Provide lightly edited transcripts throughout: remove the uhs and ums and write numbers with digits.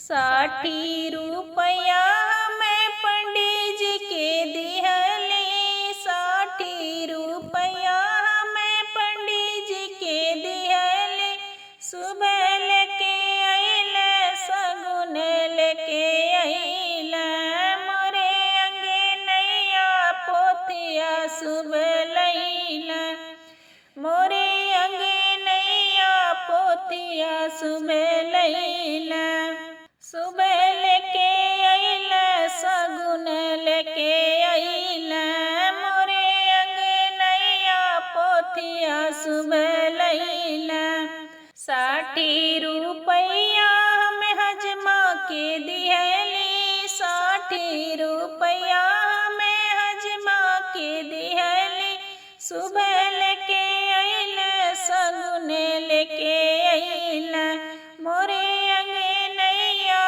60 रुपया मैं पंडित जी के दिहली, 60 रुपया मैं पंडित जी के दिहली। सुबह लेके अइले सगुन लेके अइले, मोरे अंगनैया पोथिया सुबह लैला। मोरे अंगनैया पोथिया सुबह लैला। सुबह लेके अइले सगुन लेके अइले, मोरे अंगनैया पोथिया सुबह लैला। 60 रुपया हम हजमा के दिहली, 60 रुपया हमें हजमा के दिहली। सुबह लेके अइले सगुन लेके अइले, मोरे अंगनैया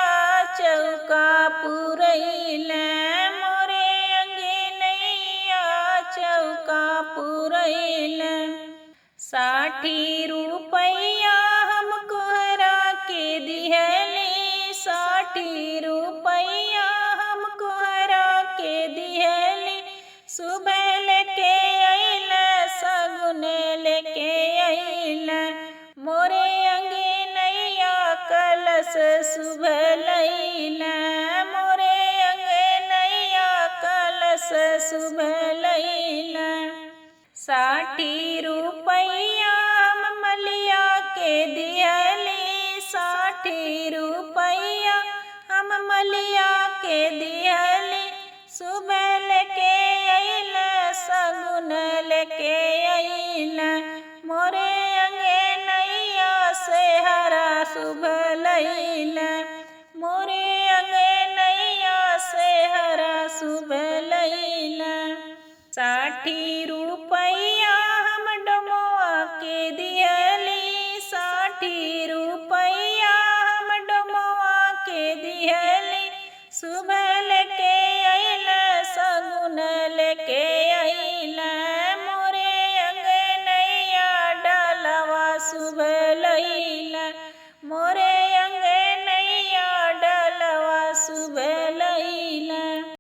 चौका पुरैले। मोरे अंगनैया चौका पुरैले। 60 रुपया हम कोहरा के दिहली, 60 रुपया हम कोहरा के दिहली। सुबह लेके अइले सगुन लेके अइले, मोरे अंगनैया कलश सुबह लैला। मोरे अंगनैया कलश सुबह लैला। 60 रुपया हम मलिया के दिहली, 60 रुपया हम मलिया के दिहली। सुबह लेके अइले सगुन लेके अइले, मोरे अंगनैया सेहरा सुबह लैला। मोरे अंगनैया सेहरा सुबह लैला। 60 रुपया हम डोमवा के दिहली, 60 रुपया हम डोमवा के दिहली। सुबह